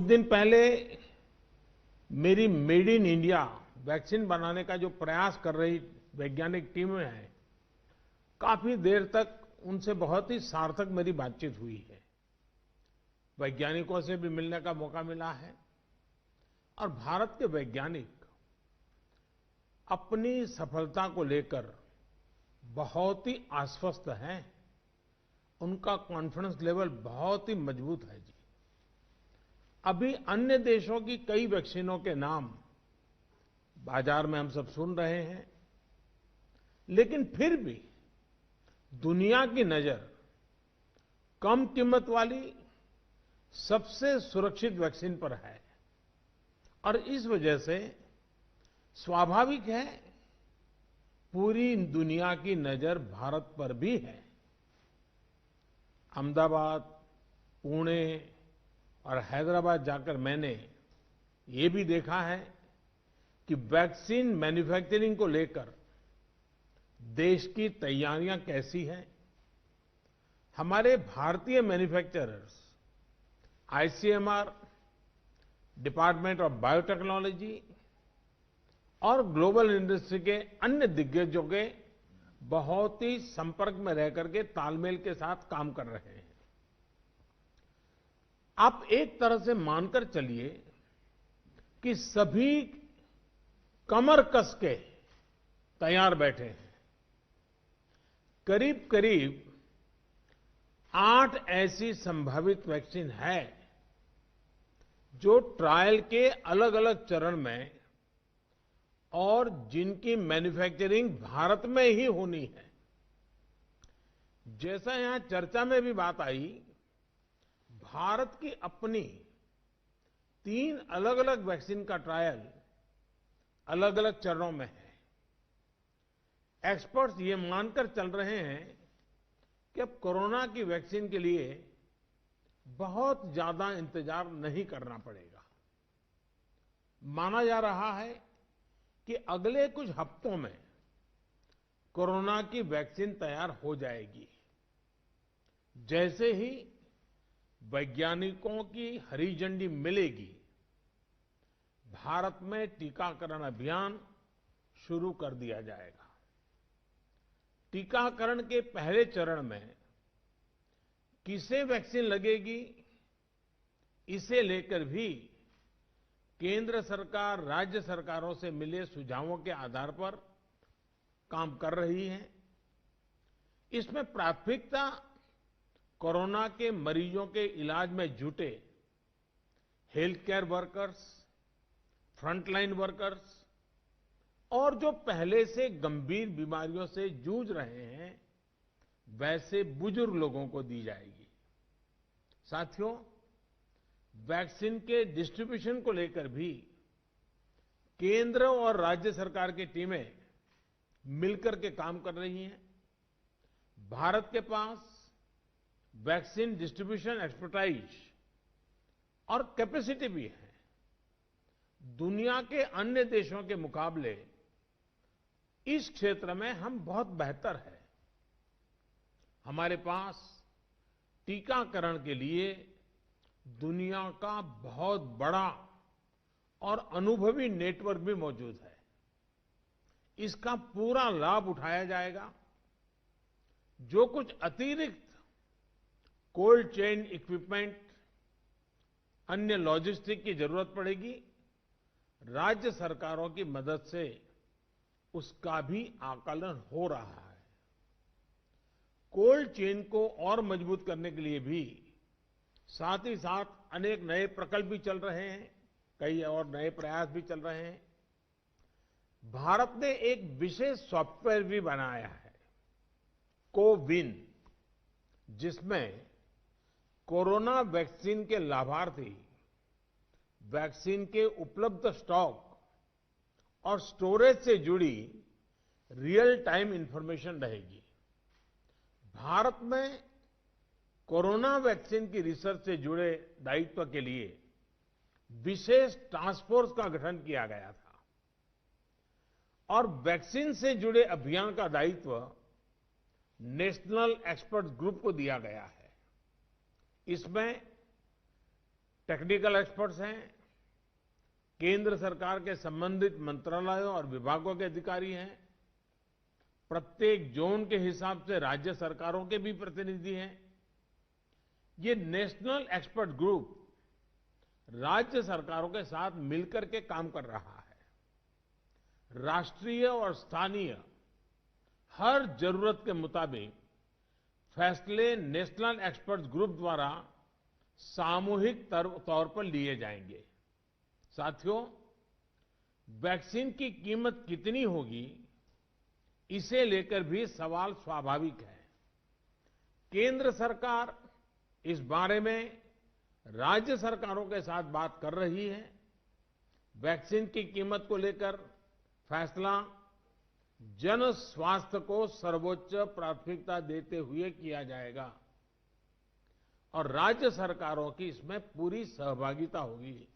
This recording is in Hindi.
कुछ दिन पहले मेरी मेड इन इंडिया वैक्सीन बनाने का जो प्रयास कर रही वैज्ञानिक टीमें हैं, काफी देर तक उनसे बहुत ही सार्थक मेरी बातचीत हुई है। वैज्ञानिकों से भी मिलने का मौका मिला है और भारत के वैज्ञानिक अपनी सफलता को लेकर बहुत ही आश्वस्त हैं। उनका कॉन्फिडेंस लेवल बहुत ही मजबूत है जी। अभी अन्य देशों की कई वैक्सीनों के नाम बाजार में हम सब सुन रहे हैं, लेकिन फिर भी दुनिया की नजर कम कीमत वाली सबसे सुरक्षित वैक्सीन पर है और इस वजह से स्वाभाविक है पूरी दुनिया की नजर भारत पर भी है। अहमदाबाद, पुणे और हैदराबाद जाकर मैंने ये भी देखा है कि वैक्सीन मैन्युफैक्चरिंग को लेकर देश की तैयारियां कैसी हैं। हमारे भारतीय manufacturers, ICMR, department of biotechnology और ग्लोबल इंडस्ट्री के अन्य दिग्गजों के बहुत ही संपर्क में रह करके तालमेल के साथ काम कर रहे हैं। आप एक तरह से मानकर चलिए कि सभी कमर कस के तैयार बैठे हैं। करीब करीब 8 ऐसी संभावित वैक्सीन है जो ट्रायल के अलग अलग चरण में और जिनकी मैन्युफैक्चरिंग भारत में ही होनी है। जैसा यहां चर्चा में भी बात आई, भारत की अपनी 3 अलग अलग वैक्सीन का ट्रायल अलग अलग चरणों में है। एक्सपर्ट्स ये मानकर चल रहे हैं कि अब कोरोना की वैक्सीन के लिए बहुत ज्यादा इंतजार नहीं करना पड़ेगा। माना जा रहा है कि अगले कुछ हफ्तों में कोरोना की वैक्सीन तैयार हो जाएगी। जैसे ही वैज्ञानिकों की हरी झंडी मिलेगी, भारत में टीकाकरण अभियान शुरू कर दिया जाएगा। टीकाकरण के पहले चरण में किसे वैक्सीन लगेगी, इसे लेकर भी केंद्र सरकार राज्य सरकारों से मिले सुझावों के आधार पर काम कर रही है। इसमें प्राथमिकता कोरोना के मरीजों के इलाज में जुटे health care workers, frontline workers और जो पहले से गंभीर बीमारियों से जूझ रहे हैं, वैसे बुजुर्ग लोगों को दी जाएगी। साथियों, वैक्सीन के डिस्ट्रीब्यूशन को लेकर भी केंद्र और राज्य सरकार की टीमें मिलकर के काम कर रही हैं। भारत के पास वैक्सीन डिस्ट्रीब्यूशन एक्सपर्टाइज और कैपेसिटी भी है। दुनिया के अन्य देशों के मुकाबले इस क्षेत्र में हम बहुत बेहतर हैं। हमारे पास टीकाकरण के लिए दुनिया का बहुत बड़ा और अनुभवी नेटवर्क भी मौजूद है। इसका पूरा लाभ उठाया जाएगा। जो कुछ अतिरिक्त कोल्ड चेन इक्विपमेंट, अन्य लॉजिस्टिक की जरूरत पड़ेगी, राज्य सरकारों की मदद से उसका भी आकलन हो रहा है। कोल्ड चेन को और मजबूत करने के लिए भी साथ ही साथ अनेक नए प्रकल्प भी चल रहे हैं, कई और नए प्रयास भी चल रहे हैं। भारत ने एक विशेष सॉफ्टवेयर भी बनाया है, कोविन, जिसमें कोरोना वैक्सीन के लाभार्थी वैक्सीन के उपलब्ध स्टॉक और स्टोरेज से जुड़ी रियल टाइम इंफॉर्मेशन रहेगी। भारत में कोरोना वैक्सीन की रिसर्च से जुड़े दायित्व के लिए विशेष टास्क फोर्स का गठन किया गया था और वैक्सीन से जुड़े अभियान का दायित्व नेशनल एक्सपर्ट ग्रुप को दिया गया है। इसमें टेक्निकल एक्सपर्ट्स हैं, केंद्र सरकार के संबंधित मंत्रालयों और विभागों के अधिकारी हैं, प्रत्येक जोन के हिसाब से राज्य सरकारों के भी प्रतिनिधि हैं। ये नेशनल एक्सपर्ट ग्रुप राज्य सरकारों के साथ मिलकर के काम कर रहा है। राष्ट्रीय और स्थानीय हर जरूरत के मुताबिक फैसले नेशनल एक्सपर्ट ग्रुप द्वारा सामूहिक तौर पर लिए जाएंगे। साथियों, वैक्सीन की कीमत कितनी होगी, इसे लेकर भी सवाल स्वाभाविक है। केंद्र सरकार इस बारे में राज्य सरकारों के साथ बात कर रही है। वैक्सीन की कीमत को लेकर फैसला जन स्वास्थ्य को सर्वोच्च प्राथमिकता देते हुए किया जाएगा और राज्य सरकारों की इसमें पूरी सहभागिता होगी।